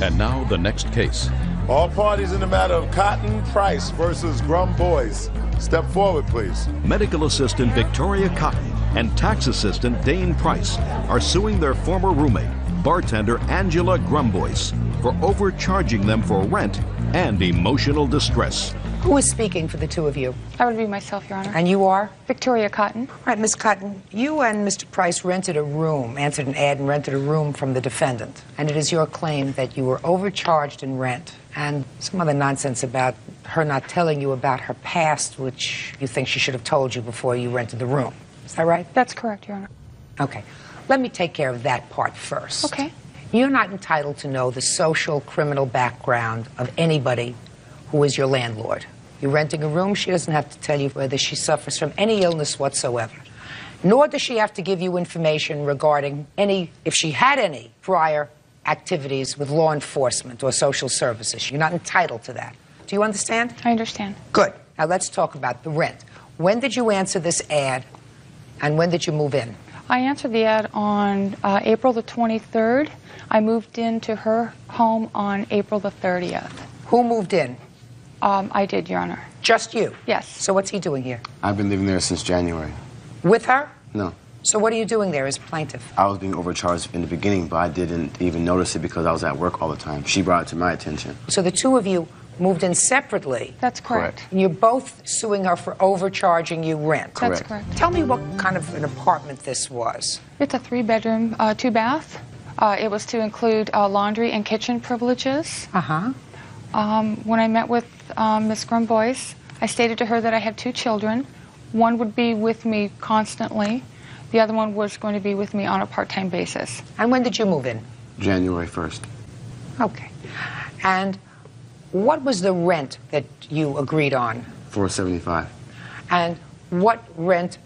And now the next case. All parties in the matter of Cotton Price versus Grum Boys. Step forward, please. Medical assistant Victoria Cotton and tax assistant Dane Price are suing their former roommate, bartender Angela Grumboyce, for overcharging them for rent and emotional distress. Who is speaking for the two of you? That would be myself, Your Honor. And you are? Victoria Cotton. All right, Miss Cotton, you and Mr. Price rented a room, answered an ad and rented a room from the defendant. And it is your claim that you were overcharged in rent and some other nonsense about her not telling you about her past, which you think she should have told you before you rented the room. Is that right? That's correct, Your Honor. Okay. Let me take care of that part first. Okay. You're not entitled to know the social criminal background of anybody who is your landlord. You're renting a room, she doesn't have to tell you whether she suffers from any illness whatsoever. Nor does she have to give you information regarding if she had any prior activities with law enforcement or social services. You're not entitled to that. Do you understand? I understand. Good. Now let's talk about the rent. When did you answer this ad, and when did you move in? I answered the ad on April the 23rd. I moved into her home on April the 30th. Who moved in? I did, Your Honor. Just you? Yes. So what's he doing here? I've been living there since January. With her? No. So what are you doing there as plaintiff? I was being overcharged in the beginning, but I didn't even notice it because I was at work all the time. She brought it to my attention. So the two of you moved in separately. That's correct. And you're both suing her for overcharging you rent. Correct. That's correct. Tell me what kind of an apartment this was. It's a 3-bedroom, 2-bath. It was to include laundry and kitchen privileges. Uh-huh. When I met with Ms. Grumboyce, I stated to her that I had 2 children. One would be with me constantly. The other one was going to be with me on a part-time basis. And when did you move in? January 1st. Okay. And what was the rent that you agreed on? $475. And what rent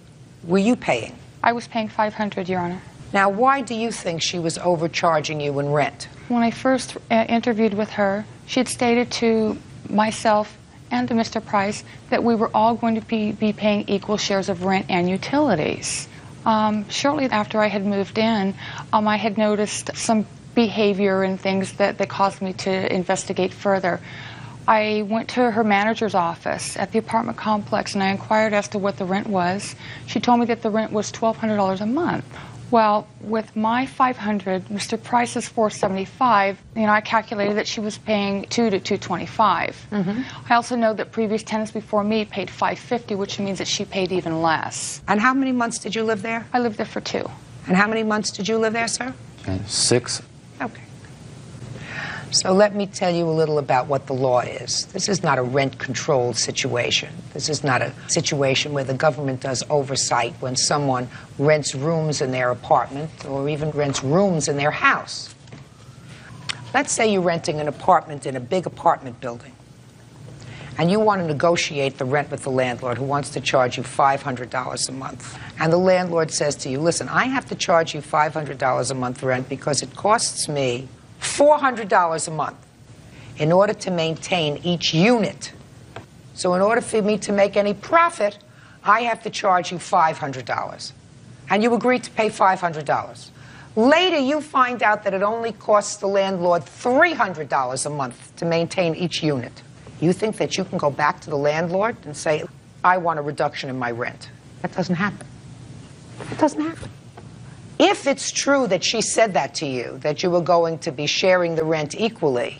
were you paying? I was paying $500, Your Honor. Now, why do you think she was overcharging you in rent? When I first interviewed with her, she had stated to myself and to Mr. Price that we were all going to be paying equal shares of rent and utilities. Shortly after I had moved in, I had noticed some behavior and things that caused me to investigate further. I went to her manager's office at the apartment complex and I inquired as to what the rent was. She told me that the rent was $1,200 a month. Well, with my $500, Mr. Price's $475, I calculated that she was paying $200 to $225. I also know that previous tenants before me paid $550, which means that she paid even less. And how many months did you live there? I lived there for 2. And how many months did you live there, sir? 6. Okay. So let me tell you a little about what the law is. This is not a rent-controlled situation. This is not a situation where the government does oversight when someone rents rooms in their apartment or even rents rooms in their house. Let's say you're renting an apartment in a big apartment building, and you want to negotiate the rent with the landlord who wants to charge you $500 a month. And the landlord says to you, listen, I have to charge you $500 a month rent because it costs me $400 a month in order to maintain each unit. So in order for me to make any profit, I have to charge you $500. And you agree to pay $500. Later, you find out that it only costs the landlord $300 a month to maintain each unit. You think that you can go back to the landlord and say, I want a reduction in my rent. That doesn't happen. It doesn't happen. If it's true that she said that to you, that you were going to be sharing the rent equally,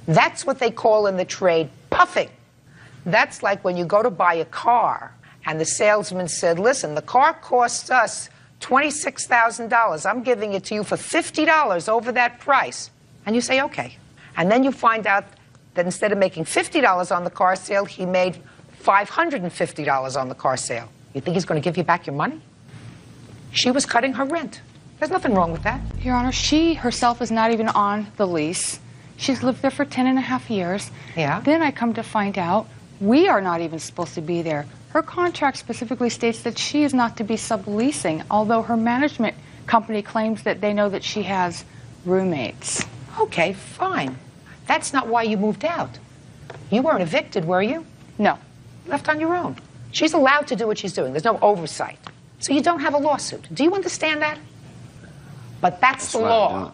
that's what they call in the trade puffing. That's like when you go to buy a car and the salesman said, listen, the car costs us $26,000. I'm giving it to you for $50 over that price. And you say, okay. And then you find out that instead of making $50 on the car sale, he made $550 on the car sale. You think he's going to give you back your money? She was cutting her rent. There's nothing wrong with that. Your Honor, she herself is not even on the lease. She's lived there for 10.5 years. Yeah. Then I come to find out we are not even supposed to be there. Her contract specifically states that she is not to be subleasing, although her management company claims that they know that she has roommates. Okay, fine. That's not why you moved out. You weren't evicted, were you? No. Left on your own. She's allowed to do what she's doing. There's no oversight. So you don't have a lawsuit. Do you understand that? But that's the law.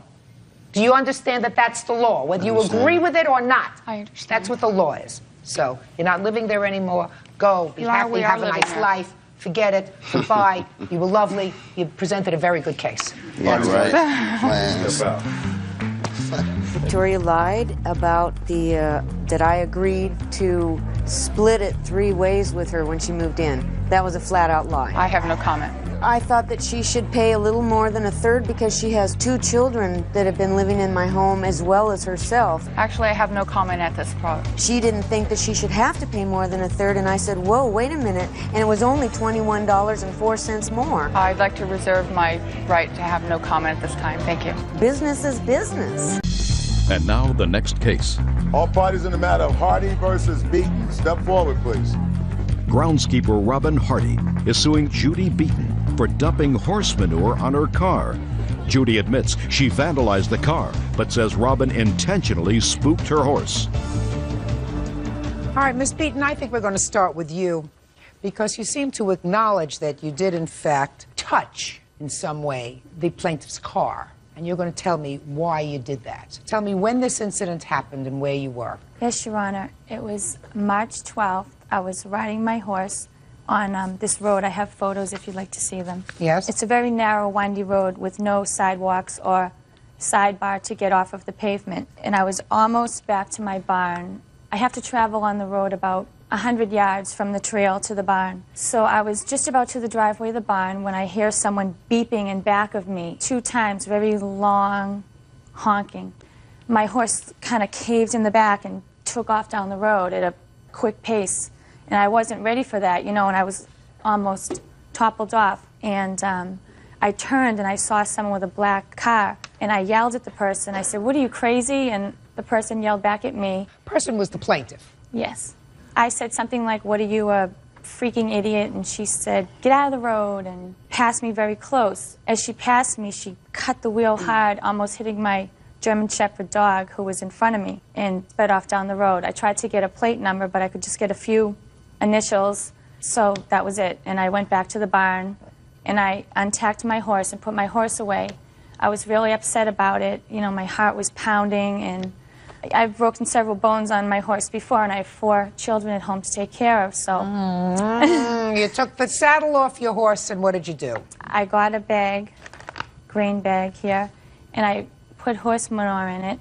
Do you understand that that's the law, whether you agree with it or not? I understand. That's what the law is. So you're not living there anymore. Go, be happy, we are have a living nice there. life. Forget it. Goodbye. You were lovely. You presented a very good case. Yeah, right. Plans. Victoria lied about that I agreed to split it 3 ways with her when she moved in. That was a flat-out lie. I have no comment. I thought that she should pay a little more than a third because she has 2 children that have been living in my home as well as herself. Actually, I have no comment at this point. She didn't think that she should have to pay more than a third, and I said, whoa, wait a minute, and it was only $21.04 more. I'd like to reserve my right to have no comment at this time. Thank you. Business is business. And now the next case. All parties in the matter of Hardy versus Beaton. Step forward, please. Groundskeeper Robin Hardy is suing Judy Beaton for dumping horse manure on her car. Judy admits she vandalized the car, but says Robin intentionally spooked her horse. All right, Miss Beaton, I think we're going to start with you because you seem to acknowledge that you did, in fact, touch in some way the plaintiff's car. And you're going to tell me why you did that. So tell me when this incident happened and where you were. Yes, Your Honor. It was March 12th. I was riding my horse on this road. I have photos if you'd like to see them. Yes? It's a very narrow, windy road with no sidewalks or sidebar to get off of the pavement. And I was almost back to my barn. I have to travel on the road about 100 yards from the trail to the barn. So I was just about to the driveway of the barn when I hear someone beeping in back of me 2 times, very long honking. My horse kind of caved in the back and took off down the road at a quick pace. And I wasn't ready for that, you know, and I was almost toppled off. And I turned and I saw someone with a black car. And I yelled at the person. I said, "What are you, crazy?" And the person yelled back at me. Person was the plaintiff. Yes. I said something like, "What are you, a freaking idiot?" And she said, "Get out of the road," and passed me very close. As she passed me, she cut the wheel hard, almost hitting my German Shepherd dog who was in front of me, and sped off down the road. I tried to get a plate number, but I could just get a few initials, so that was it. And I went back to the barn, and I untacked my horse and put my horse away. I was really upset about it. You know, my heart was pounding, and I've broken several bones on my horse before, and I have 4 children at home to take care of, so. You took the saddle off your horse, and what did you do? I got a bag, green bag here, and I put horse manure in it,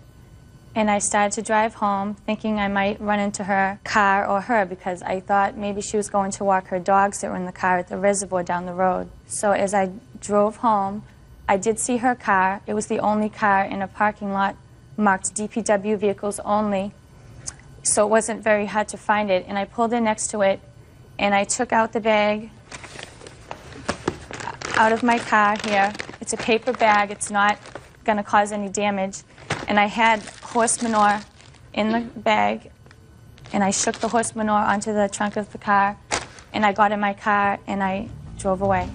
and I started to drive home thinking I might run into her car or her because I thought maybe she was going to walk her dogs that were in the car at the reservoir down the road. So as I drove home, I did see her car. It was the only car in a parking lot marked DPW vehicles only, so it wasn't very hard to find it. And I pulled in next to it, and I took out the bag out of my car here. It's a paper bag. It's not going to cause any damage. And I had horse manure in the bag, and I shook the horse manure onto the trunk of the car, and I got in my car, and I drove away.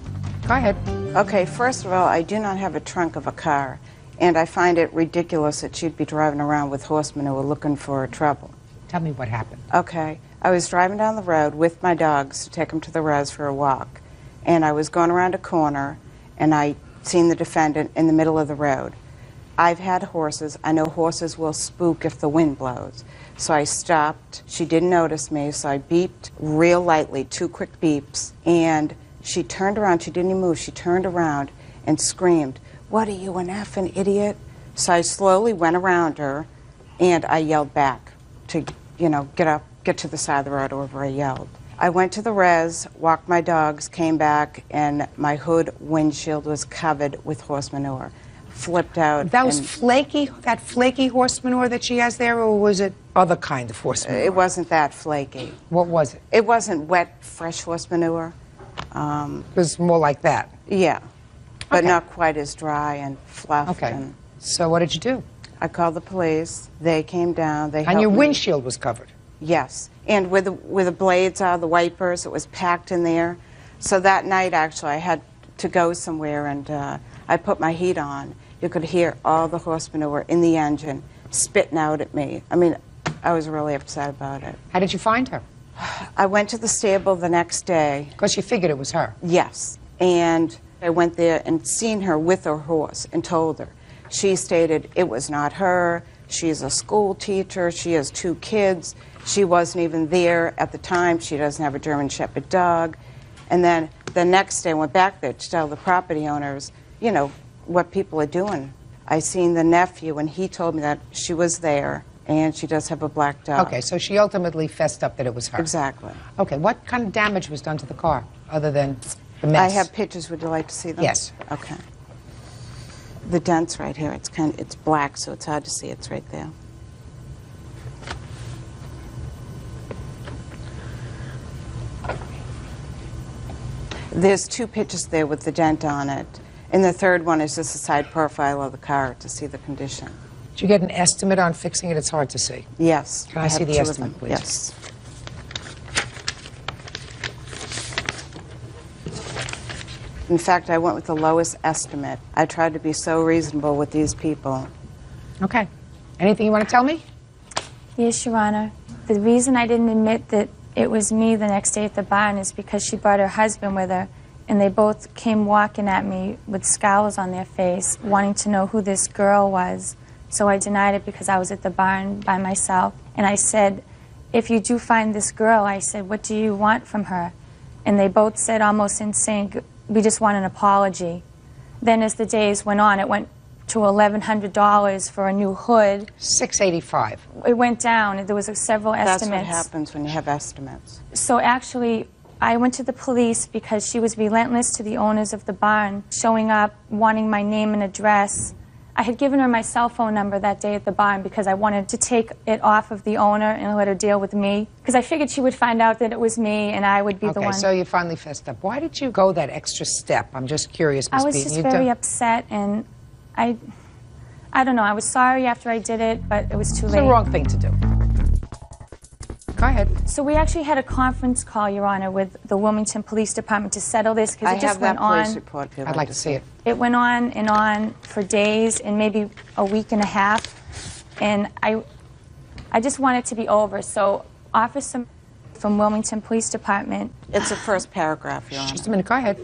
Go ahead. Okay, first of all, I do not have a trunk of a car. And I find it ridiculous that she'd be driving around with horse manure looking for trouble. Tell me what happened. Okay. I was driving down the road with my dogs to take them to the res for a walk. And I was going around a corner, and I seen the defendant in the middle of the road. I've had horses. I know horses will spook if the wind blows. So I stopped. She didn't notice me, so I beeped real lightly, 2 quick beeps. And she turned around. She didn't even move. She turned around and screamed, "What are you, an effing idiot?" So I slowly went around her, and I yelled back to, you know, get to the side of the road over I yelled. I went to the res, walked my dogs, came back, and my hood windshield was covered with horse manure. Flipped out. That was flaky, that flaky horse manure that she has there, or was it other kind of horse manure? It wasn't that flaky. What was it? It wasn't wet, fresh horse manure. It was more like that. Yeah, but Okay. not quite as dry and fluff. Okay. And So what did you do? I called the police. They came down. They And helped your me. windshield was covered. Yes, and where the blades are, the wipers, it was packed in there. So that night, actually, I had to go somewhere, and I put my heat on. You could hear all the horse manure in the engine spitting out at me. I mean, I was really upset about it. How did you find her? I went to the stable the next day. Because you figured it was her. Yes, and I went there and seen her with her horse and told her. She stated it was not her. She's a school teacher. She has 2 kids. She wasn't even there at the time. She doesn't have a German Shepherd dog. And then the next day I went back there to tell the property owners, you know, what people are doing. I seen the nephew, and he told me that she was there, and she does have a black dog. Okay, so she ultimately fessed up that it was her. Exactly. Okay, what kind of damage was done to the car, other than the mess? I have pictures. Would you like to see them? Yes. Okay. The dent's right here. It's black, so it's hard to see. It's right there. There's 2 pictures there with the dent on it. And the third one is just a side profile of the car to see the condition. Did you get an estimate on fixing it? It's hard to see. Yes. Can I see have the 2 of estimate, them. please? Yes. In fact, I went with the lowest estimate. I tried to be so reasonable with these people. Okay. Anything you want to tell me? Yes, Your Honor. The reason I didn't admit that it was me the next day at the barn is because she brought her husband with her, and they both came walking at me with scowls on their face, wanting to know who this girl was. So I denied it because I was at the barn by myself. And I said, if you do find this girl, I said, what do you want from her? And they both said, almost in sync, we just want an apology. Then as the days went on, it went to $1,100 for a new hood. $685. It went down. There was several estimates. That's what happens when you have estimates. So actually, I went to the police because she was relentless to the owners of the barn, showing up, wanting my name and address. I had given her my cell phone number that day at the barn because I wanted to take it off of the owner and let her deal with me. Because I figured she would find out that it was me and I would be the one. Okay, so you finally fessed up. Why did you go that extra step? I'm just curious, Ms. I was Beaton. just very upset, and I don't know. I was sorry after I did it, but it was too late. It's the wrong thing to do. Go ahead. So we actually had a conference call, Your Honor, with the Wilmington Police Department to settle this because it just went on. I have that police report. If you'd I'd like to see it. It went on and on for days and maybe a week and a half, and I just want it to be over. So Officer from Wilmington Police Department. It's the first paragraph, Your Honor. Just a minute. Go ahead.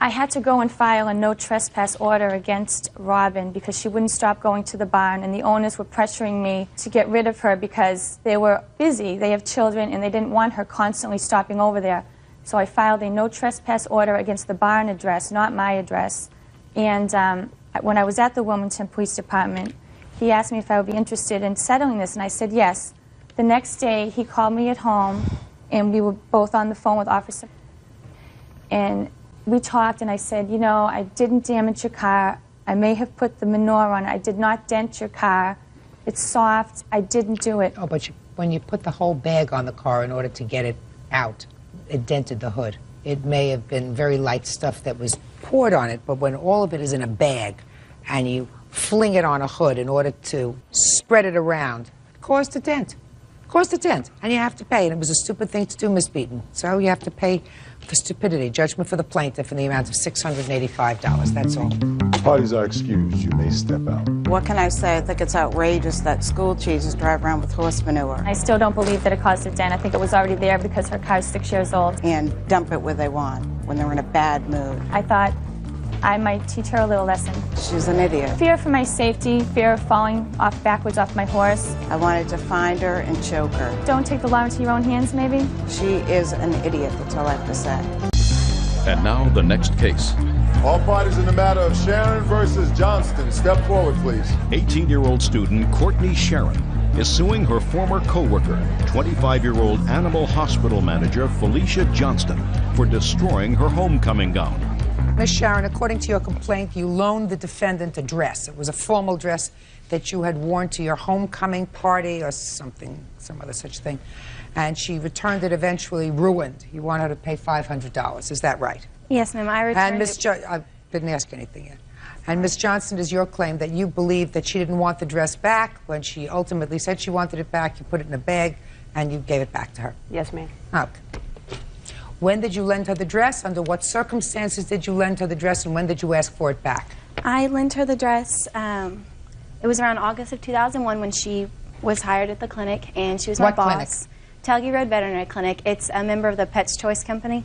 I had to go and file a no trespass order against Robin because she wouldn't stop going to the barn, and the owners were pressuring me to get rid of her because they were busy. They have children, and they didn't want her constantly stopping over there. So I filed a no trespass order against the barn address, not my address. And when I was at the Wilmington Police Department, he asked me if I would be interested in settling this, and I said yes. The next day, he called me at home, and we were both on the phone with Officer. And we talked, and I said, you know, I didn't damage your car. I may have put the manure on it. I did not dent your car. It's soft. I didn't do it. Oh, but when you put the whole bag on the car in order to get it out, it dented the hood. It may have been very light stuff that was poured on it, but when all of it is in a bag and you fling it on a hood in order to spread it around, it caused a dent. Caused a dent, and you have to pay. And it was a stupid thing to do, Ms. Beaton. So you have to pay for stupidity. Judgment for the plaintiff in the amount of $685. That's all. Parties are excused. You may step out. What can I say? I think it's outrageous that school cheeses drive around with horse manure I still don't believe that it caused a dent. I think it was already there because her car's 6 years old. and dump it where they want when they're in a bad mood. I thought I might teach her a little lesson. She's an idiot. Fear for my safety, fear of falling off backwards off my horse. I wanted to find her and choke her. Don't take the law into your own hands, maybe? She is an idiot, that's all I have to say. And now the next case. All parties in the matter of Sharon versus Johnston, step forward, please. 18-year-old student Courtney Sharon is suing her former co-worker, 25-year-old animal hospital manager Felicia Johnston, for destroying her homecoming gown. Ms. Sharon, according to your complaint, you loaned the defendant a dress. It was a formal dress that you had worn to your homecoming party or something, some other such thing. And she returned it eventually ruined. You want her to pay $500. Is that right? Yes, ma'am. I returned And I didn't ask anything yet. And Ms. Johnston, is your claim that you believe that she didn't want the dress back when she ultimately said she wanted it back, you put it in a bag, and you gave it back to her? Yes, ma'am. Okay. When did you lend her the dress? Under what circumstances did you lend her the dress, and when did you ask for it back? I lent her the dress. It was around August of 2001 when she was hired at the clinic, and she was my What boss. clinic? Talgie Road Veterinary Clinic. It's a member of the Pet's Choice Company.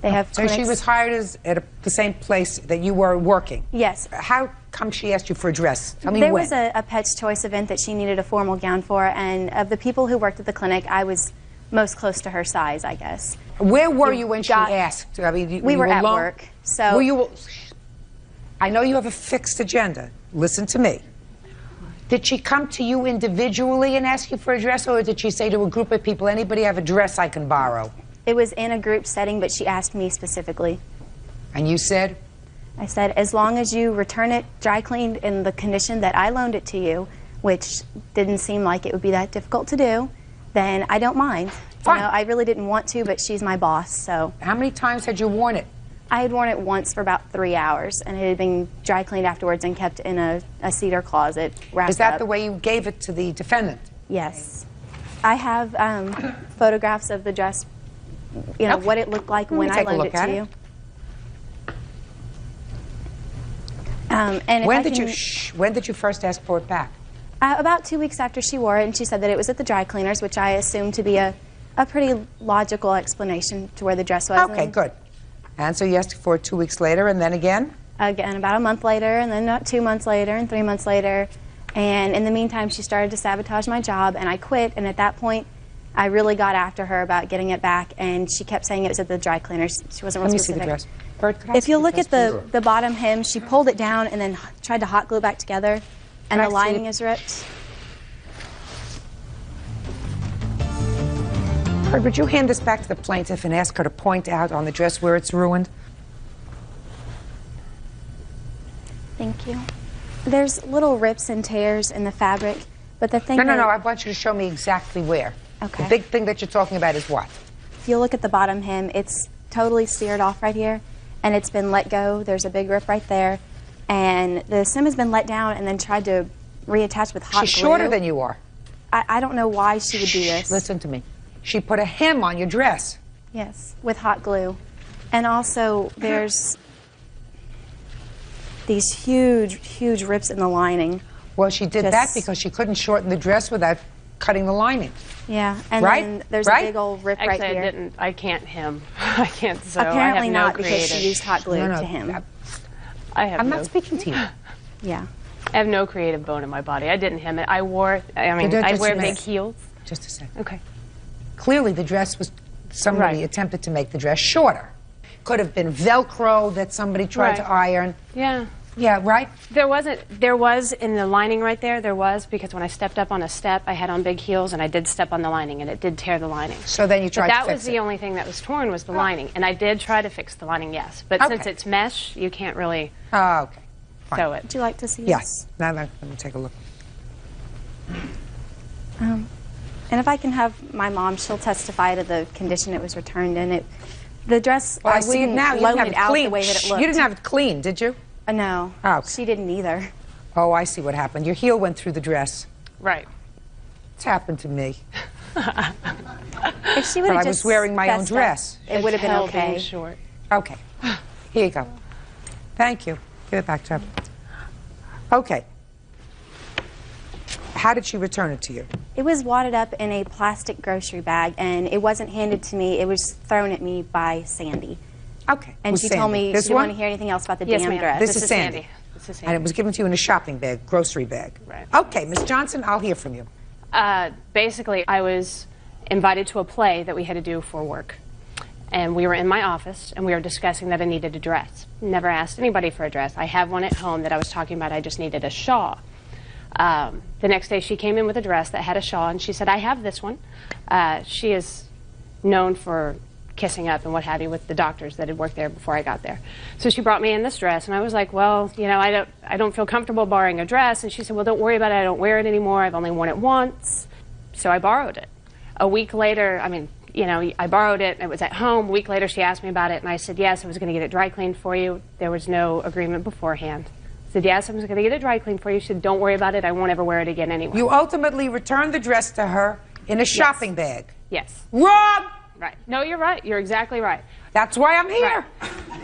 They have So clinics. she was hired at the same place that you were working? Yes. How come she asked you for a dress? Tell me There when. was a Pet's Choice event that she needed a formal gown for, and of the people who worked at the clinic, I was most close to her size, I guess. Where were you when she asked? I mean, we were at alone? work. So Were you? I know you have a fixed agenda. Listen to me. Did she come to you individually and ask you for a dress, or did she say to a group of people, anybody have a dress I can borrow? It was in a group setting, but she asked me specifically. And you said? I said, as long as you return it dry cleaned in the condition that I loaned it to you, which didn't seem like it would be that difficult to do, then I don't mind. Fine. You know, I really didn't want to, but she's my boss, so. How many times had you worn it? I had worn it once for about 3 hours, and it had been dry cleaned afterwards and kept in a cedar closet, wrapped Is that up. the way you gave it to the defendant? Yes. I have photographs of the dress, you know, what it looked like when I loaned it to you. And When did you first ask for it back? About 2 weeks after she wore it, and she said that it was at the dry cleaners, which I assumed to be a pretty logical explanation to where the dress was. Okay, good. And so you asked for it 2 weeks later, and then again? Again, about a month later, and then 2 months later, and 3 months later. And in the meantime, she started to sabotage my job, and I quit. And at that point, I really got after her about getting it back, and she kept saying it was at the dry cleaners. She wasn't real specific. Let me see the dress. Bert, could I If see you'll the look dress, at please? the bottom hem, she pulled it down and then tried to hot glue back together, and Can I the see lining it? is ripped. Bert, would you hand this back to the plaintiff and ask her to point out on the dress where it's ruined? Thank you. There's little rips and tears in the fabric, but the thing No, that, I want you to show me exactly where. Okay. The big thing that you're talking about is what? if you look at the bottom hem, it's totally seared off right here, and it's been let go. There's a big rip right there, and the hem has been let down and then tried to reattach with hot glue. She's shorter than you are. I don't know why she would do this. Listen to me. She put a hem on your dress. Yes, with hot glue. And also, there's these huge, huge rips in the lining. Well, she did that because she couldn't shorten the dress without cutting the lining. Yeah, and Right? then there's Right? a big old rip Actually, right here. I didn't. I can't hem. I can't sew. Apparently I have no not, because creative. she used hot glue No, to hem. I have I'm no, not speaking to you. Yeah. I have no creative bone in my body. I didn't hem it. I wore. I mean, I Just wear a big minute. heels. Just a second. Okay. Clearly, the dress was, somebody Right. attempted to make the dress shorter. Could have been Velcro that somebody tried to iron. Yeah. Yeah, right? There was in the lining right there, there was, because when I stepped up on a step, I had on big heels and I did step on the lining and it did tear the lining. So then you tried But to that fix was the only thing that was torn was the lining. And I did try to fix the lining, yes. But since Okay. it's mesh, you can't really Oh, okay. Fine. sew it. Would you like to see Yes. Now, let me take a look. And if I can have my mom, she'll testify to the condition it was returned in. The dress, Well, I I see it wouldn't now. You loan didn't have it it out clean. the way that it Shh, looked. You didn't have it clean, did you? No. Oh, okay. She didn't either. Oh, I see what happened. Your heel went through the dress. Right. It's happened to me. If she would But have I just was wearing my own fessed up, dress. it would have been held being okay. short. Okay. Here you go. Thank you. Give it back to her. Okay. How did she return it to you? It was wadded up in a plastic grocery bag, and it wasn't handed to me. It was thrown at me by Sandy. Okay. And Who's she Sandy? told me This she didn't one? want to hear anything else about the Yes, damn ma'am. dress. This is Sandy. This is And Sandy. it was given to you in a shopping bag, grocery bag. Right. Okay, Miss Johnson, I'll hear from you. Basically, I was invited to a play that we had to do for work. And we were in my office, and we were discussing that I needed a dress. Never asked anybody for a dress. I have one at home that I was talking about. I just needed a shawl. The next day, she came in with a dress that had a shawl, and she said, I have this one. She is known for kissing up and what have you with the doctors that had worked there before I got there. So she brought me in this dress, and I was like, well, you know, I don't feel comfortable borrowing a dress. And she said, well, don't worry about it. I don't wear it anymore. I've only worn it once. So I borrowed it. A week later, I mean, you know, I borrowed it. It was at home. A week later, she asked me about it, and I said, yes, I was going to get it dry cleaned for you. There was no agreement beforehand. I said, yes, I was going to get it dry cleaned for you. She said, don't worry about it. I won't ever wear it again anyway. You ultimately returned the dress to her in a shopping bag. Yes. Wrong! Right. No, you're right. You're exactly right. That's why I'm here.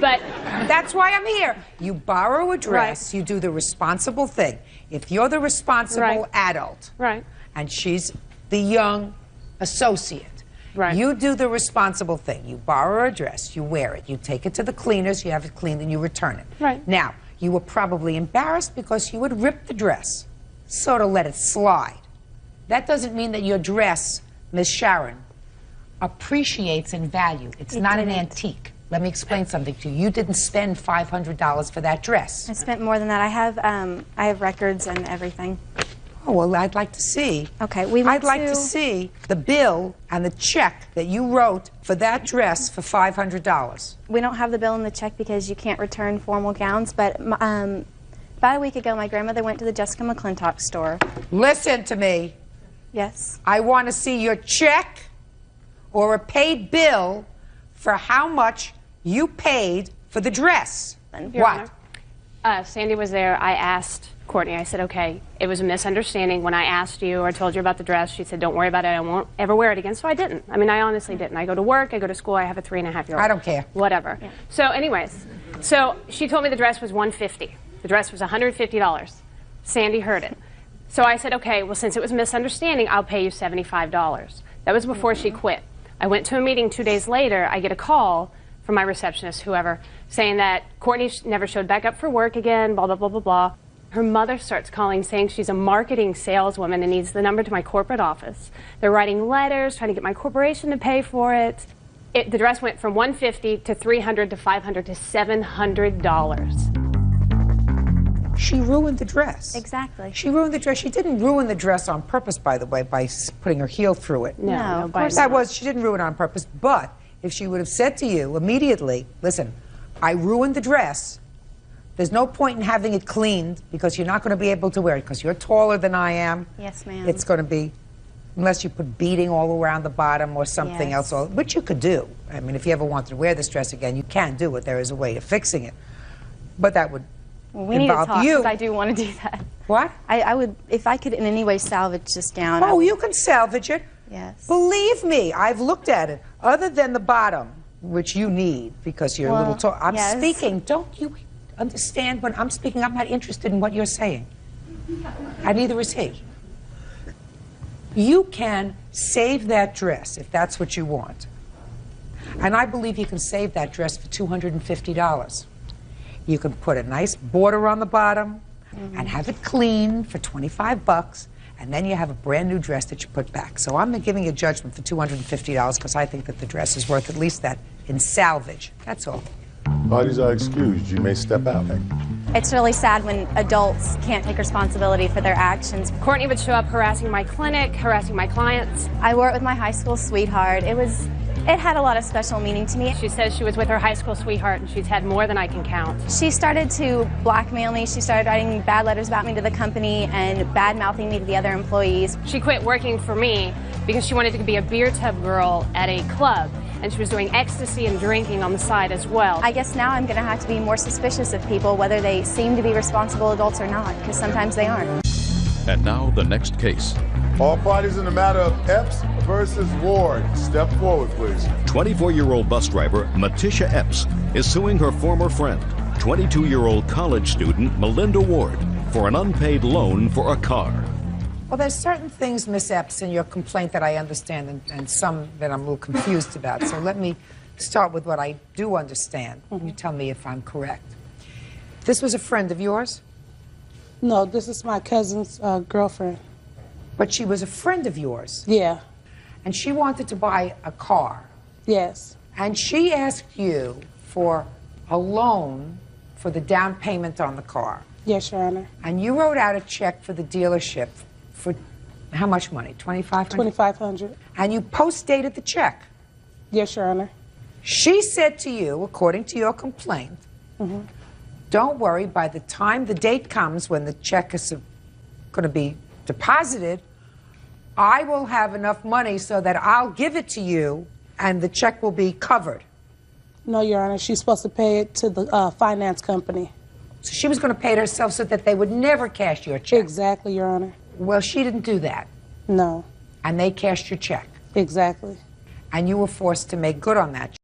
But that's why I'm here. You borrow a dress, you do the responsible thing. If you're the responsible adult, right, and she's the young associate, Right. You do the responsible thing. You borrow a dress, you wear it, you take it to the cleaners, you have it cleaned, and you return it. Right. Now, you were probably embarrassed because you would rip the dress, sort of let it slide. That doesn't mean that your dress, Miss Sharon, appreciates in value. It's not an antique. Let me explain something to you. You didn't spend $500 for that dress. I spent more than that. I have records and everything. Oh, well, I'd like to see. Okay, we went I'd like to see the bill and the check that you wrote for that dress for $500. We don't have the bill and the check because you can't return formal gowns, but about a week ago, my grandmother went to the Jessica McClintock store. Listen to me. Yes. I want to see your check or a paid bill for how much you paid for the dress. Your What? Honor, Sandy was there. I asked Courtney, I said, okay, it was a misunderstanding. When I asked you or told you about the dress, she said, don't worry about it. I won't ever wear it again. So I didn't. I mean, I honestly didn't. I go to work. I go to school. I have a 3.5-year-old. I don't care. Whatever. Yeah. So anyways, so she told me the dress was $150. The dress was $150. Sandy heard it. So I said, okay, well, since it was a misunderstanding, I'll pay you $75. That was before she quit. I went to a meeting 2 days later. I get a call from my receptionist, whoever, saying that Courtney never showed back up for work again, blah, blah, blah, blah, blah. Her mother starts calling saying she's a marketing saleswoman and needs the number to my corporate office. They're writing letters, trying to get my corporation to pay for it. The dress went from $150 to $300 to $500 to $700. She ruined the dress. Exactly. She ruined the dress. She didn't ruin the dress on purpose, by the way, by putting her heel through it. No, of course That was, she didn't ruin it on purpose, but if she would have said to you immediately, listen, I ruined the dress, there's no point in having it cleaned because you're not going to be able to wear it because you're taller than I am. Yes, ma'am. It's going to be, unless you put beading all around the bottom or something Yes. else, which you could do. I mean, if you ever wanted to wear this dress again, you can do it. There is a way of fixing it. But that would Well, we need to involve talk you. because I do want to do that. What? I would, if I could in any way salvage this gown. I Oh, would- you can salvage it. Yes. Believe me, I've looked at it. Other than the bottom, which you need because you're a little tall. I'm yes. speaking. Don't you understand when I'm speaking? I'm not interested in what you're saying. And neither is he. You can save that dress if that's what you want. And I believe you can save that dress for $250. You can put a nice border on the bottom and have it clean for $25, and then you have a brand new dress that you put back. So I'm giving you a judgment for $250 because I think that the dress is worth at least that in salvage. That's all. Parties are excused. You may step out. It's really sad when adults can't take responsibility for their actions. Courtney would show up harassing my clinic, harassing my clients. I wore it with my high school sweetheart. It had a lot of special meaning to me. She says she was with her high school sweetheart and she's had more than I can count. She started to blackmail me. She started writing bad letters about me to the company and bad-mouthing me to the other employees. She quit working for me because she wanted to be a beer tub girl at a club, and she was doing ecstasy and drinking on the side as well. I guess now I'm going to have to be more suspicious of people, whether they seem to be responsible adults or not, because sometimes they aren't. And now the next case. All parties in the matter of Epps versus Ward. Step forward, please. 24-year-old bus driver Matisha Epps is suing her former friend, 22-year-old college student Melinda Ward, for an unpaid loan for a car. Well, there's certain things, Miss Epps, in your complaint that I understand and some that I'm a little confused about. So let me start with what I do understand. You tell me if I'm correct. This was a friend of yours? No, this is my cousin's girlfriend. But she was a friend of yours? Yeah. And she wanted to buy a car? Yes. And she asked you for a loan for the down payment on the car? Yes, Your Honor. And you wrote out a check for the dealership for how much money? $2,500? $2,500. And you post-dated the check? Yes, Your Honor. She said to you, according to your complaint, don't worry, by the time the date comes when the check is going to be deposited, I will have enough money so that I'll give it to you and the check will be covered. No, Your Honor. She's supposed to pay it to the finance company. So she was going to pay it herself so that they would never cash your check? Exactly, Your Honor. Well, she didn't do that. No. And they cashed your check? Exactly. And you were forced to make good on that check?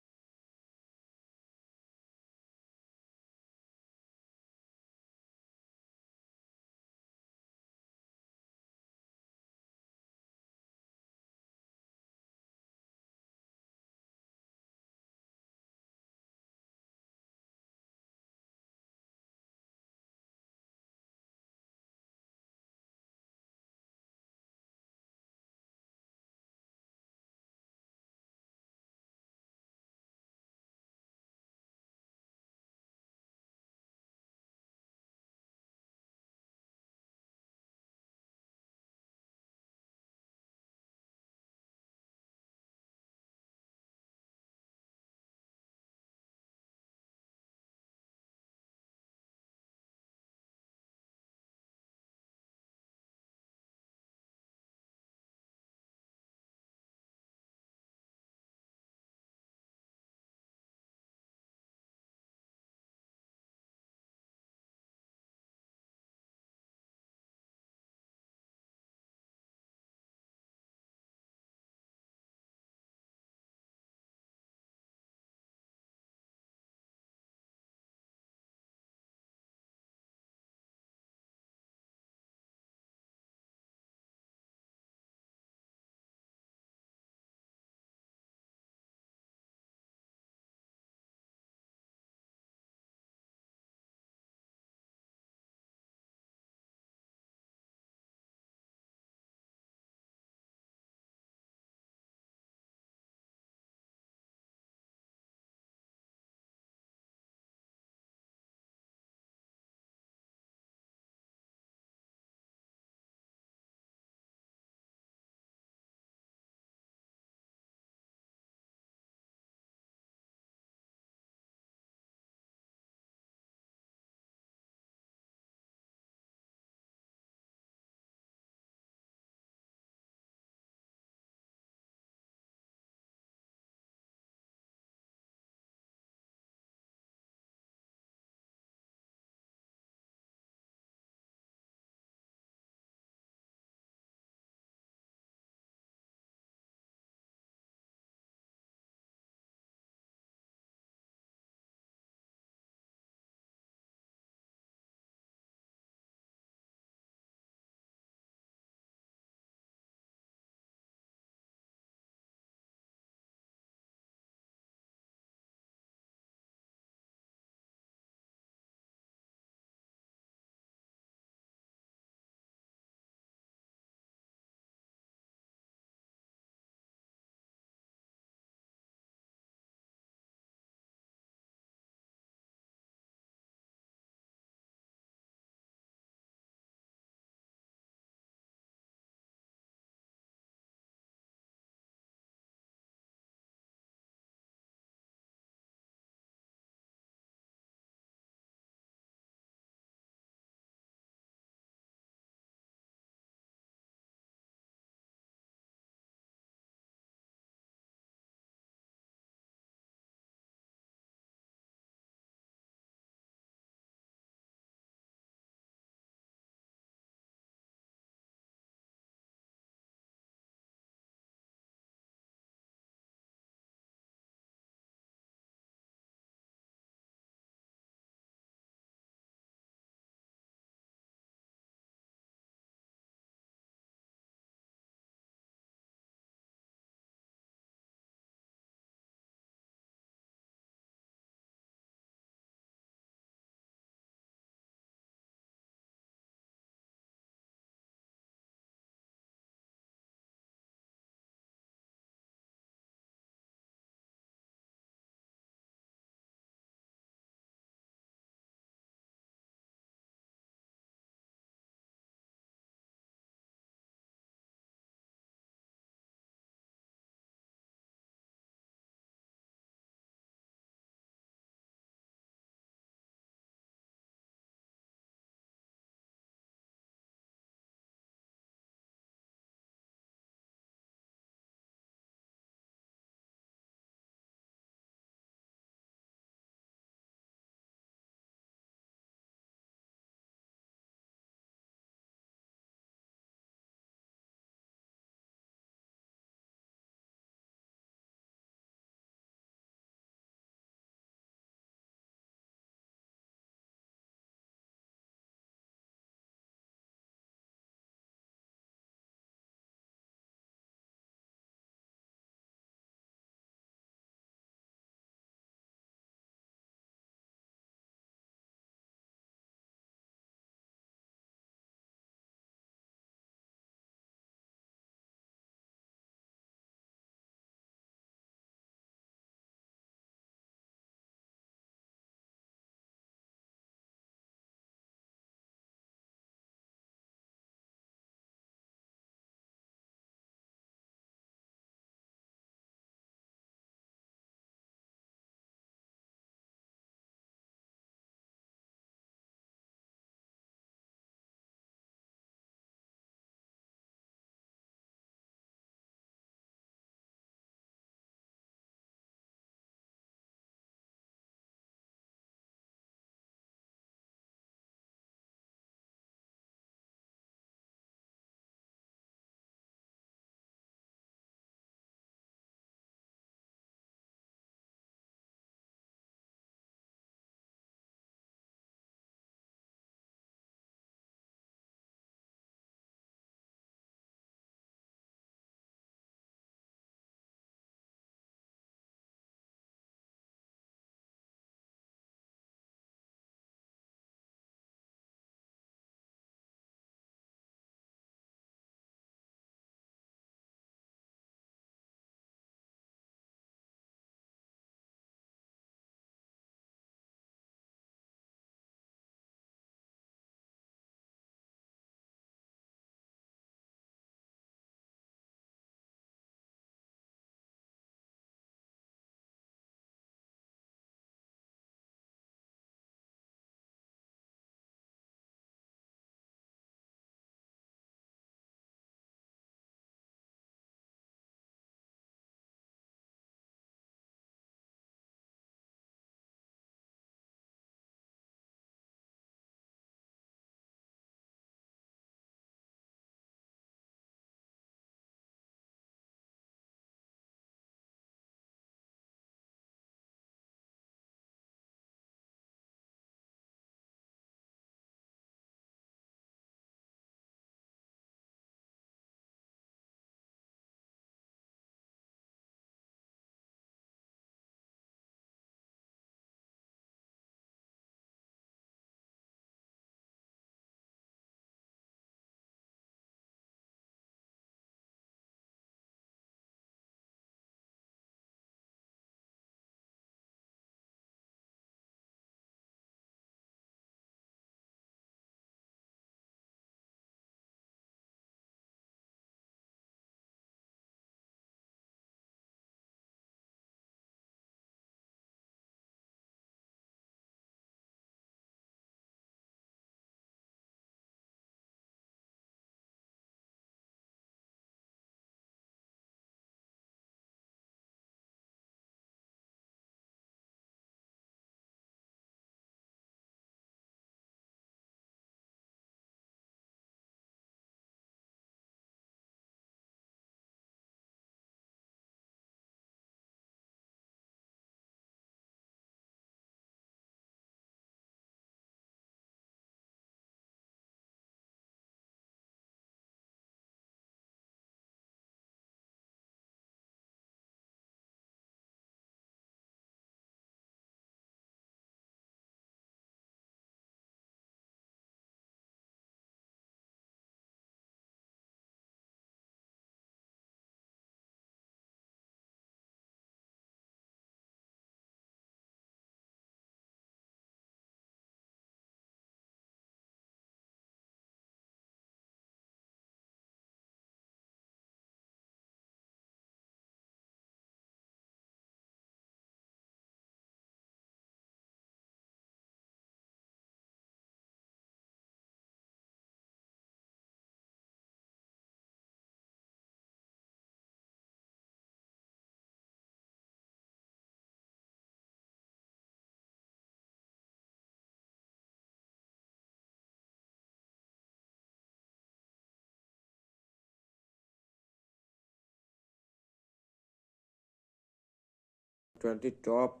20 top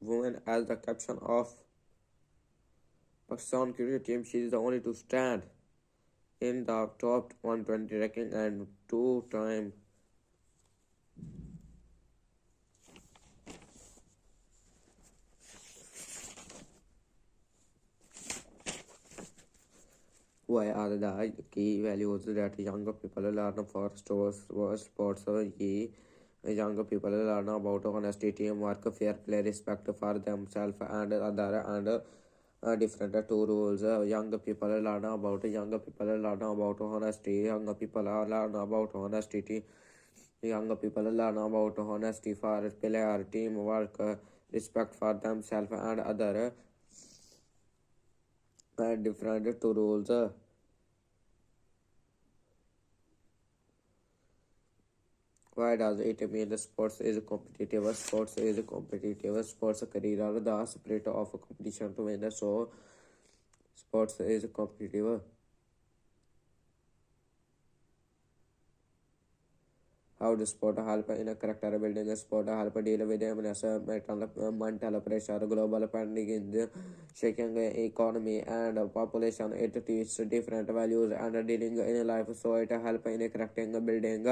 women as the captain of Pakistan cricket team. She is the only to stand in the top 120 ranking and two-time why are the key values that younger people learn for sports? Key younger people learn about honesty, teamwork, fair play, respect for themselves and other and different two rules. Young people learn about honesty. Young people learn about honesty. Young people learn about honesty for player, teamwork, respect for themselves and other different two rules. Why does it mean sports is competitive? Sports is competitive. Sports career are the spirit of competition to win. So sports is competitive. How does sport help in a character building? Sport help deal with mental pressure, global pandemic in the shaking economy and population. It teaches different values and dealing in life. So it help in a character building.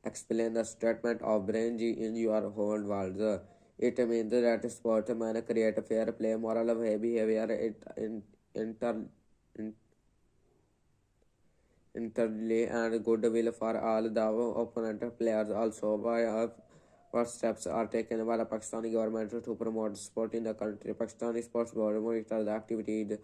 Explain the statement of brain in your whole world. It means that sport man create fair play, moral behavior, inter, internally and goodwill for all the opponent players. Also, what steps are taken by the Pakistani government to promote sport in the country? Pakistani Sports Board monitors the activities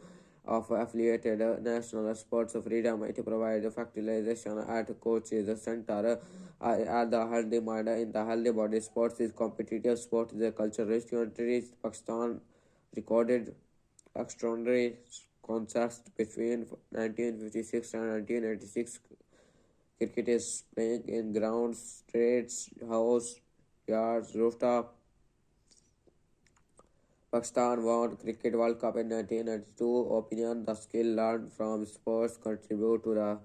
of affiliated national sports freedom. It provides facilitation at coaches center at the healthy mind in the healthy body. Sports is competitive. Sport is a culture-rich country. Pakistan recorded extraordinary contrast between 1956 and 1986. Cricket is playing in grounds, streets, house, yards, rooftop. Pakistan won Cricket World Cup in 1992. Opinion: the skill learned from sports contribute to the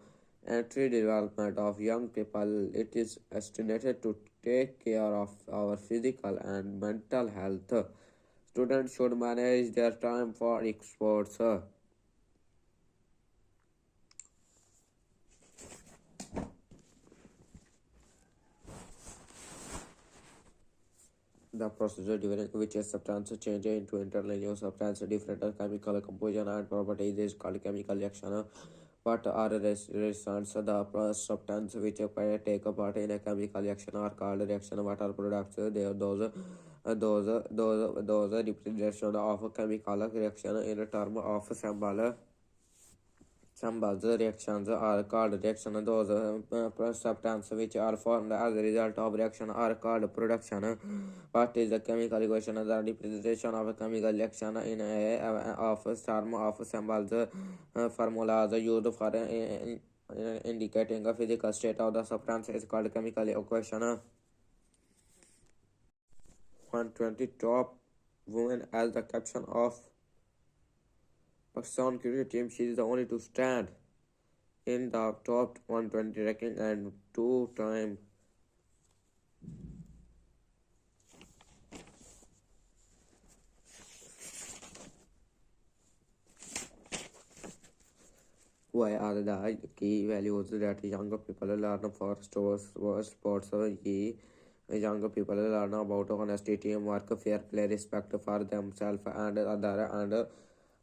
entry development of young people. It is estimated to take care of our physical and mental health. Students should manage their time for sports. The procedure during which a substance changes into internal new substance, different chemical composition and properties is called chemical reaction. What are reactions? The substance which take part in a chemical reaction are called reaction. What are products? Those representation of a chemical reaction in a term of symbol. Symbols reactions are called reaction. Those substances which are formed as a result of reaction are called production. What is the chemical equation? The representation of a chemical reaction in a of term of symbols. Formulas used for indicating a physical state of the substance is called chemical equation. 120 top women as the captain of Pakistan cricket team. She is the only to stand in the top 120 ranking and two-time why are the key values that younger people learn for sports? Key younger people learn about honesty, teamwork, fair play, respect for themselves and other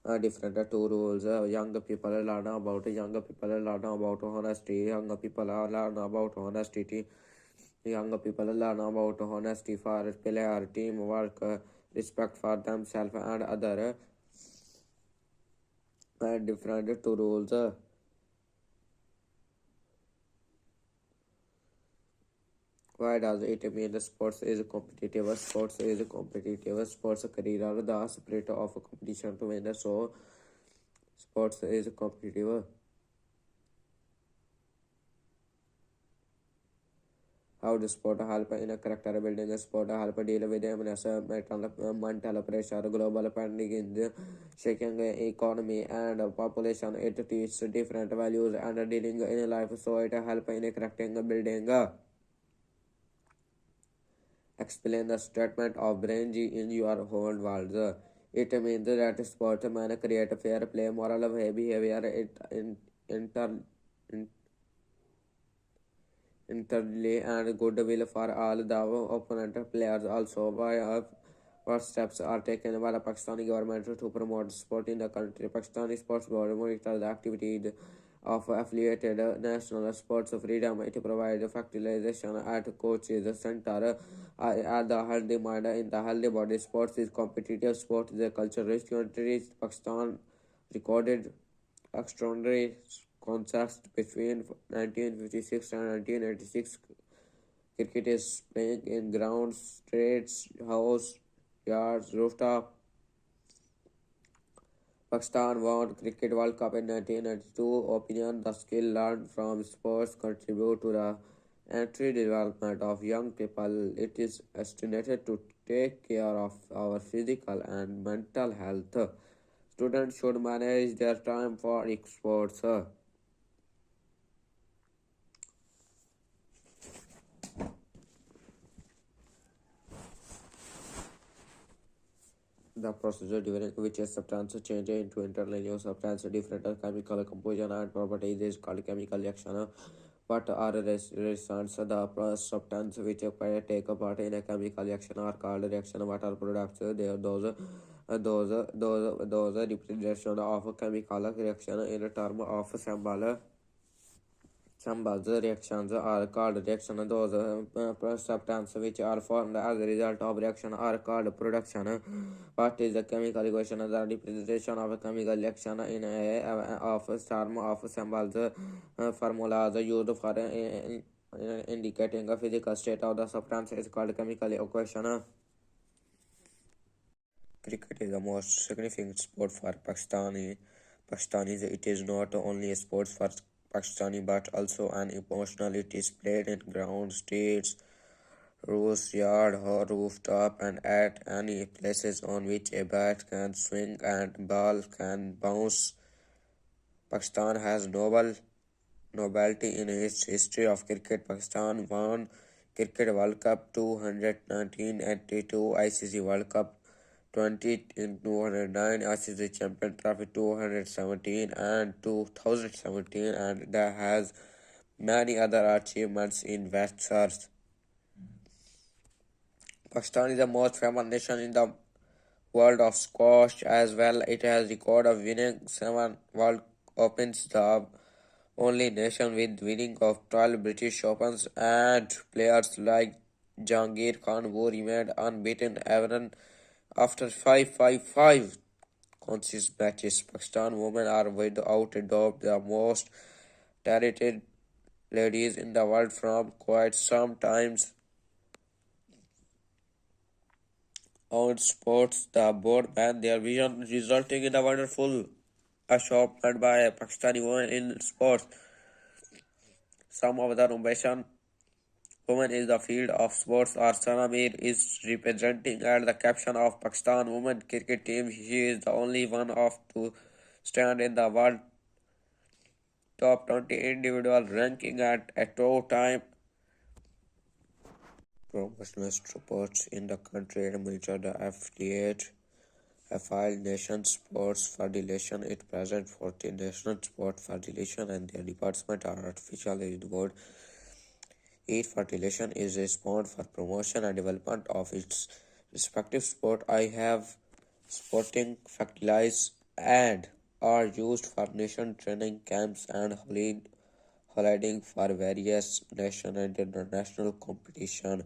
and different two rules. Young people learn about honesty. Young people learn about honesty. Young people learn about honesty for player, teamwork, respect for themselves and other different two rules. Why does it mean sports is competitive? Sports is competitive. Sports career are the spirit of competition to win. So sports is competitive. How does sport help in a character building? Sport help deal with mental pressure, global pandemic in the shaking economy and population. It teaches different values and dealing in life. So it help in a character building. explain the statement of Brainji in your whole world. It means that sportsmen create fair play, moral behavior, in, internally and goodwill for all the opponent players. Also, what steps are taken by the Pakistani government to promote sport in the country? Pakistani Sports Board monitors the activity of affiliated national sports freedom. It provides facilitation at coaches center at the healthy mind in the healthy body. Sports is competitive sport is a culture-rich country. Pakistan recorded extraordinary contrast between 1956 and 1986. Cricket is playing in grounds, streets, house, yards, rooftop. Pakistan won Cricket World Cup in 1992. Opinion: the skill learned from sports contribute to the entry development of young people. It is estimated to take care of our physical and mental health. Students should manage their time for sports. The procedure during which a substance changes into entirely new substance, different chemical composition and properties is called chemical reaction. What are reactions? The substance which take part in a chemical reaction are called reaction. What are products? They are those representation of chemical reaction in term of symbol. Symbols reactions are called reaction. Those substances which are formed as a result of reaction are called production. What is the chemical equation? The representation of a chemical reaction in a of term of symbols. Formulas used for indicating a physical state of the substance is called chemical equation. Cricket is the most significant sport for Pakistanis. It is not only a sport for Pakistani but also an emotional. It is played in grounds, streets, roofs, yard, or rooftop, and at any places on which a bat can swing and ball can bounce. Pakistan has nobility in its history of cricket. Pakistan won Cricket World Cup 282, ICC World Cup 20 in 209, ICC Champion Trophy 217 and 2017, and that has many other achievements in Westers. Pakistan is the most famous nation in the world of squash as well. It has record of winning 7 World Opens, the only nation with winning of 12 British Opens, and players like Jahangir Khan who remained unbeaten even after 5 conscious matches. Pakistan women are without a doubt the most talented ladies in the world from quite some times. On sports, the board banned their vision, resulting in a wonderful achievement by Pakistani women in sports. Some of the innovation women in the field of sports are Sana Mir is representing at the caption of Pakistan women cricket team. She is the only one of to stand in the world top 20 individual ranking at a two-time professional sports in the country and monitor the affiliate Nation Sports Federation. It presents 14 National Sports Federation and their department are artificially involved. Each federation is responsible for promotion and development of its respective sport. I have sporting facilities and are used for nation training camps and holding for various national and international competition.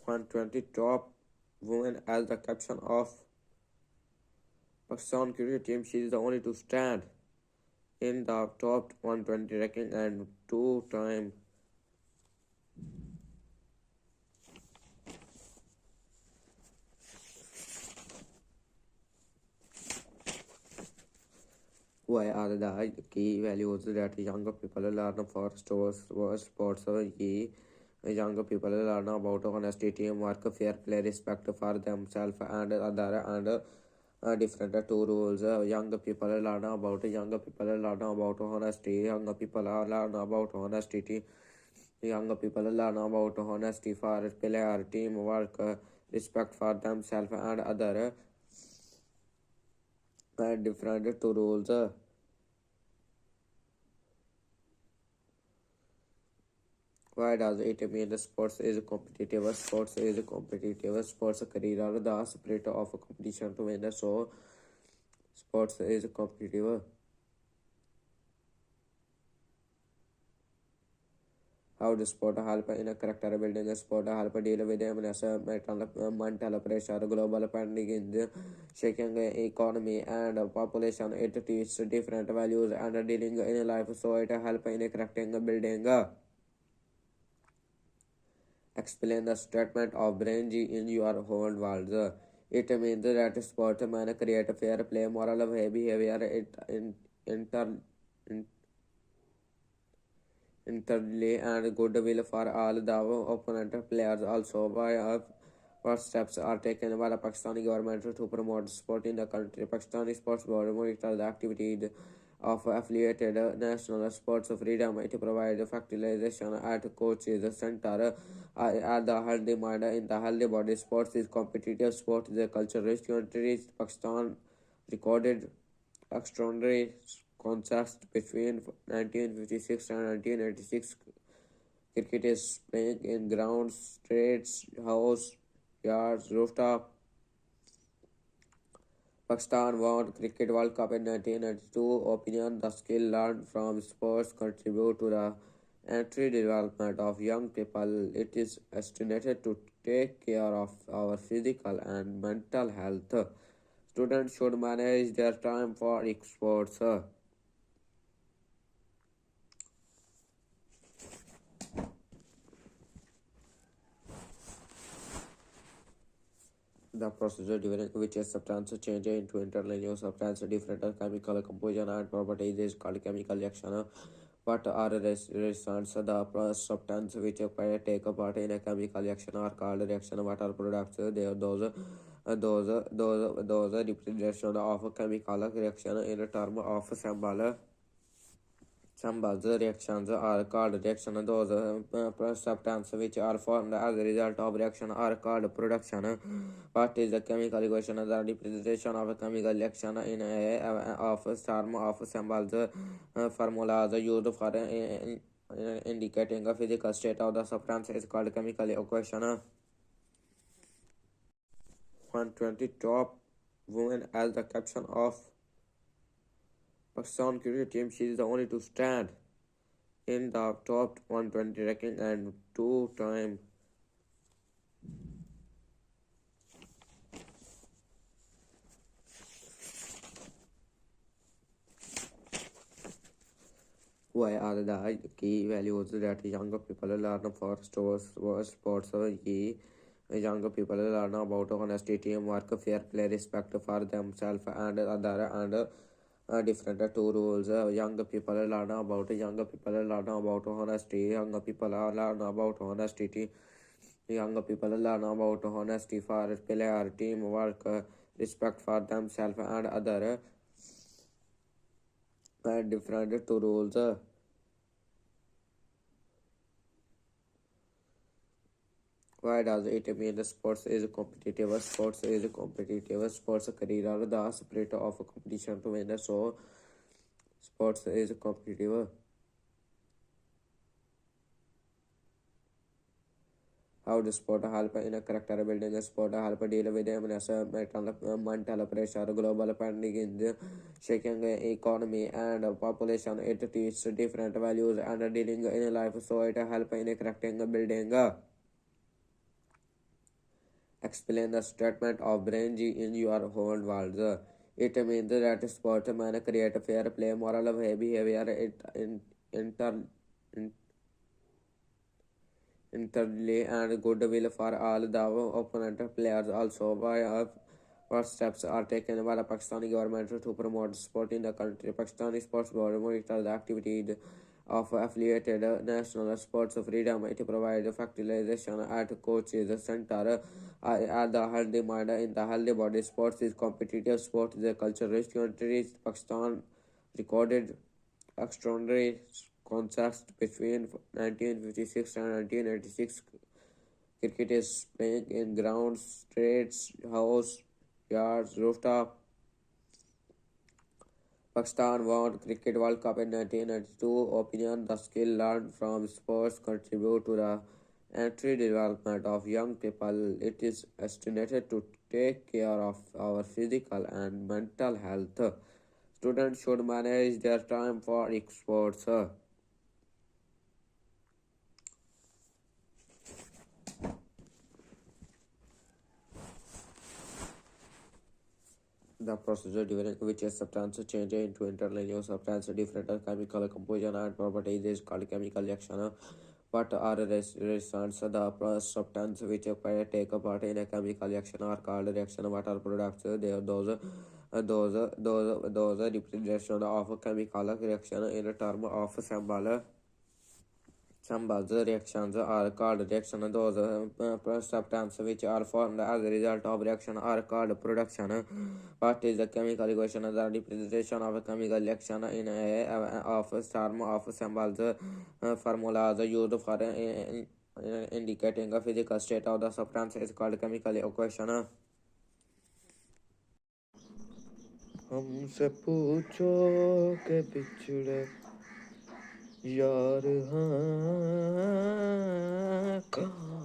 120 top women as the captain of Pakistan cricket team. She is the only to stand in the top 120 ranking and two-time why are the key values that younger people learn for sports? Key younger people learn about honesty, teamwork, fair play, respect for themselves and other and different two rules. Younger people learn about honesty. Younger people learn about honesty, Young people learn about honesty for player, teamwork, respect for themselves and other, and different to rules. Why does it mean sports is competitive? Sports is competitive. Sports career are the spirit of competition to win. So sports is competitive. How does sport help in a character building? Sport help deal with mental pressure, global pandemic in the shaking economy and population. It teaches different values and dealing in life. So it help in a character building. Explain the statement of brain G in your whole world. It means that sport man create fair play, moral behavior, inter, internally and goodwill for all the opponent players. Also, what steps are taken by the Pakistani government to promote sport in the country? Pakistani Sports Board monitors the activities of affiliated national sports freedom. It provides facilitation at coaches center at the healthy mind in the healthy body. Sports is competitive. Sport is a culture-rich country. Pakistan recorded extraordinary contrast between 1956 and 1986. Cricket is playing in grounds, streets, house, yards, rooftop. Pakistan won Cricket World Cup in 1992. Opinion: the skill learned from sports contribute to the entry development of young people. It is estimated to take care of our physical and mental health. Students should manage their time for sports. The procedure during which a substance change into internal new substance, different chemical composition and properties is called chemical reaction. What are reactions? The substance which take part in a chemical reaction are called reaction. What are products? They are those representation of a chemical reaction in a term of symbol. Symbols reactions are called reaction. Those substances which are formed as a result of reaction are called production. What is the chemical equation? The representation of a chemical reaction in a of term of symbols. Formulas used for indicating a physical state of the substance is called chemical equation. 120 top women as the captain of Pakistan cricket team. She is the only to stand in the top 120 ranking and two-time why are the key values that younger people learn for sports? Younger people learn about honesty, teamwork, fair play, respect for themselves and other and different two rules. Young people learn about honesty. Young people learn about honesty. Young people learn about honesty for player, teamwork, respect for themselves and other and different two rules. Why does it mean sports is competitive? Sports is competitive. Sports career are the spirit of competition to win. So sports is competitive. How does sport help in a character building? Sport help deal with mental pressure, global pandemic in the shaking economy and population. It teaches different values and dealing in life. So it help in a character building. Explain the statement of brain G in your whole world. It means that sport man create fair play, moral behavior, internally and goodwill for all the opponent players. Also, what steps are taken by the Pakistani government to promote sport in the country? Pakistani Sports Board monitors the activities of affiliated national sports freedom. It provides facilitation at coaches center at the healthy mind in the healthy body. Sports is competitive. Sport is a culture-rich country. Pakistan recorded extraordinary context between 1956 and 1986. Cricket is playing in grounds, streets, house, yards, rooftop. Pakistan won Cricket World Cup in 1992. Opinion: the skill learned from sports contribute to the entry development of young people. It is estimated to take care of our physical and mental health. Students should manage their time for sports. The procedure during which a substance changes into interlinear substance, different chemical composition and properties is called chemical reaction. What are reactions? The substance which take part in a chemical reaction are called reaction. What are products? They are those representation of chemical reaction in term of symbol. Symbols reactions are called reaction. Those substances which are formed as a result of reaction are called production. What is the chemical equation? The representation of a chemical reaction in a of term of symbols. Formulas used for indicating a physical state of the substance is called chemical equation. हमसे पूछो के बिछड़े यार हाँ कहाँ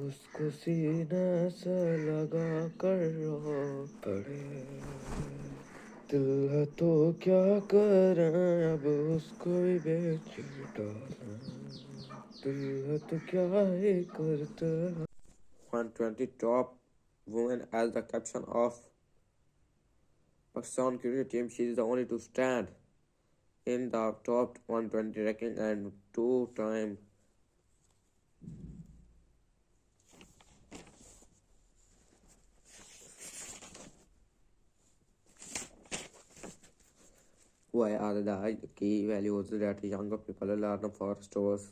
उसको सीने से लगा कर रो पड़े दिल है तो क्या करें अब उसको भी बेच डालें दिल है तो क्या ही करते 120 top women as the captain of Pakistan cricket team. She is the only to stand in the top 120 ranking and two-time why are the key values that younger people learn for sports?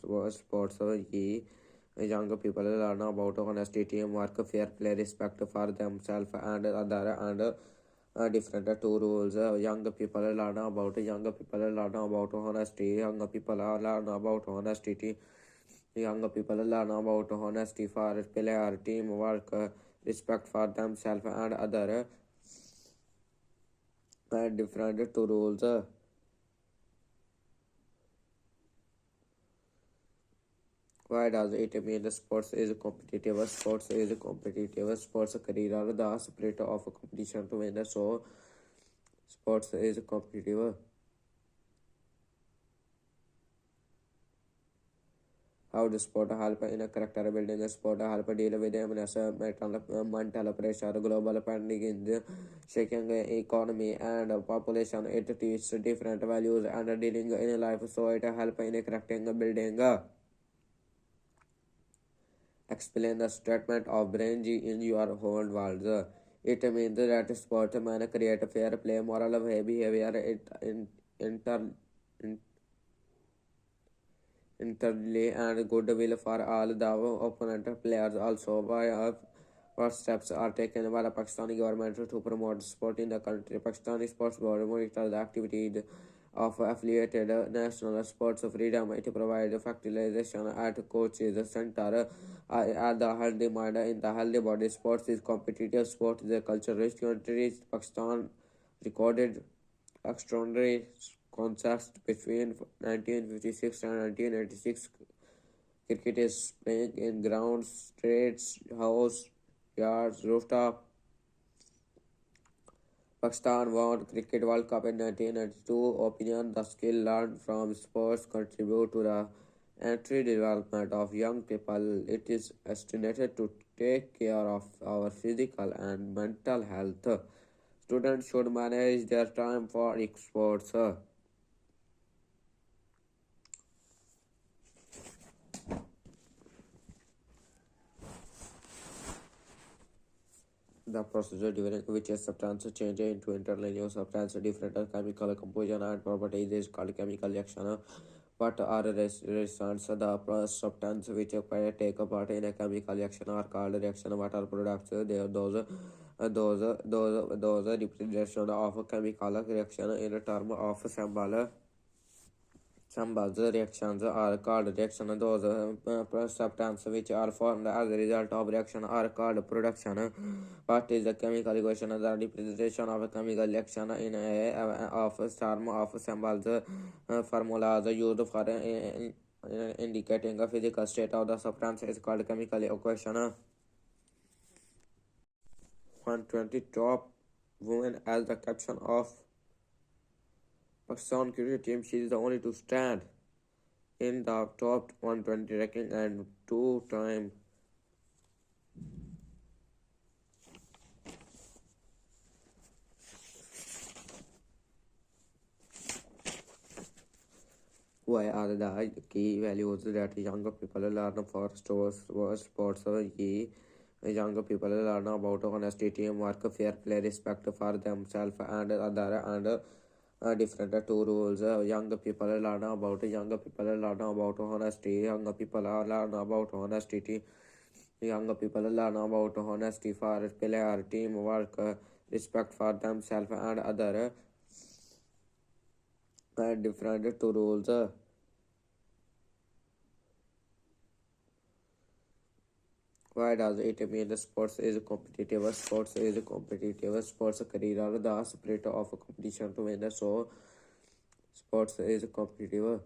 Younger people learn about honesty, teamwork, fair play, respect for themselves and other and different two rules. Young people learn about honesty. Young people learn about honesty. Young people learn about honesty for player, teamwork, respect for themselves and other different two rules. Why does it mean sports is competitive? Sports is competitive. Sports career the spirit of competition to win. So sports is competitive. How does sport help in a character building? Sport help deal with mental pressure, global pandemic in the shaking economy and population. It teaches different values and dealing in life. So it help in a character building. Explain the statement of brain in your whole world. It means that sportsmen create fair play, moral behavior, internally and goodwill for all the opponent players. Also, what steps are taken by the Pakistani government to promote sport in the country? Pakistani Sports Board monitors the activities of affiliated national sports freedom. It provides facilitation at coaches center at the healthy mind. In the healthy body, sports is competitive. Sport is a culture-rich country. Pakistan recorded extraordinary contrast between 1956 and 1986. Cricket is playing in grounds, streets, house, yards, rooftop. Pakistan won Cricket World Cup in 1992. Opinion: the skill learned from sports contribute to the entry development of young people. It is estimated to take care of our physical and mental health. Students should manage their time for sports. The procedure during which a substance changes into interlinear substance, different chemical composition and properties is called chemical reaction. What are reactions? The substance which take part in a chemical reaction are called reaction. What are products? They are those representation of chemical reaction in term of symbol. Some other reactions are called reaction. Those substances which are formed as a result of reaction are called production. What is the chemical equation? The representation of a chemical reaction in a of term of symbols, formulas used for indicating a physical state of the substance is called chemical equation. 120 top women as the caption of Pakistan cricket team. She is the only to stand in the top 120 ranking and two-time why are the key values that younger people learn for sports? Younger people learn about honesty, teamwork, fair play, respect for themselves and other and different two rules. Young people learn about honesty. Young people learn about honesty. Young people learn about honesty for player, teamwork, respect for themselves and other and different two rules. Why does it mean the sports is competitive? Sports is competitive. Sports career are the spirit of competition to win. So sports is competitive.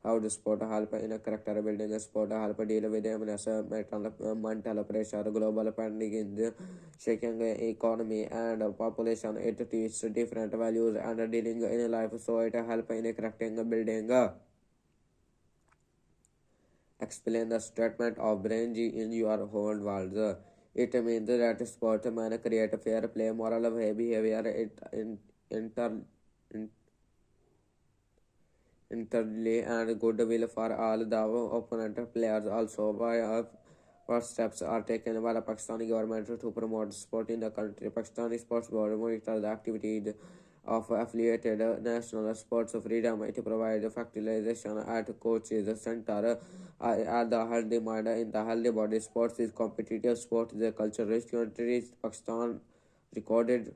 How does sport help in a character building? Sport help deal with mental pressure, global pandemic in the shaking economy and population. It teaches different values and dealing in life. So it help in a character building. Explain the statement of brain in your whole world. It means that sport man create fair play, moral behavior, entirely and goodwill for all the opponent players. Also, what steps are taken by the Pakistani government to promote sport in the country? Pakistani Sports Board monitors the activities of affiliated national sports freedom. It provides facilitation at coaches center at the healthy mind in the healthy body. Sports is competitive. Sport is a culture-rich country. Pakistan recorded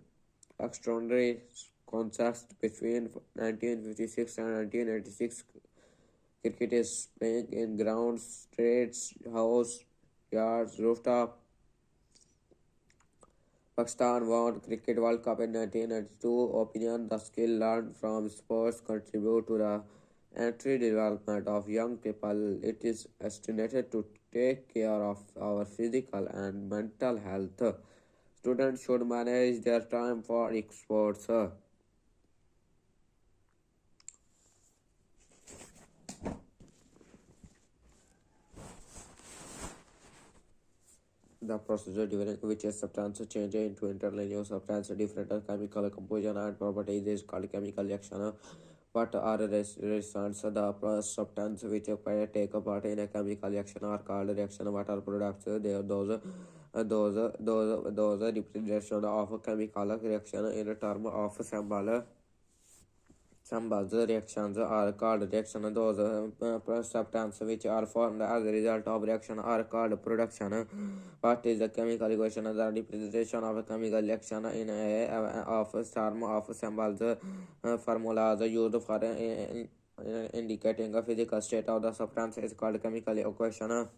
extraordinary contrast between 1956 and 1986. Cricket is playing in grounds, streets, house, yards, rooftop. Pakistan won Cricket World Cup in 1992. Opinion: the skill learned from sports contribute to the entry development of young people. It is estimated to take care of our physical and mental health. Students should manage their time for sports. The procedure during which a substance changes into entirely new substance, different chemical composition and properties is called chemical reaction. What are reactions? The substance which take part in a chemical reaction are called reaction. What are products? Those representation of a chemical reaction in a term of symbol. Symbols. Reactions are called reaction. Those substances which are formed as a result of reaction are called production. What is the chemical equation? The representation of a chemical reaction in a of term of symbols, formulas used for indicating a physical state of the substance is called chemical equation.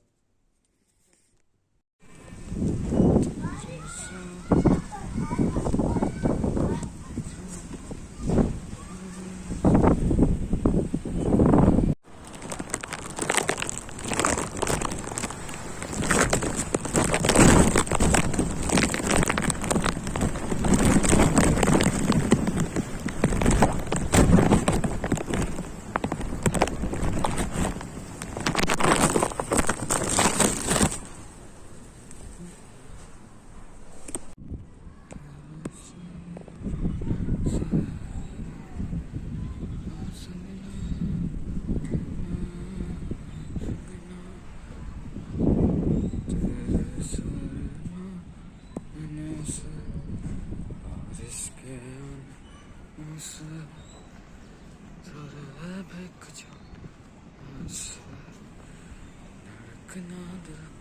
Canada.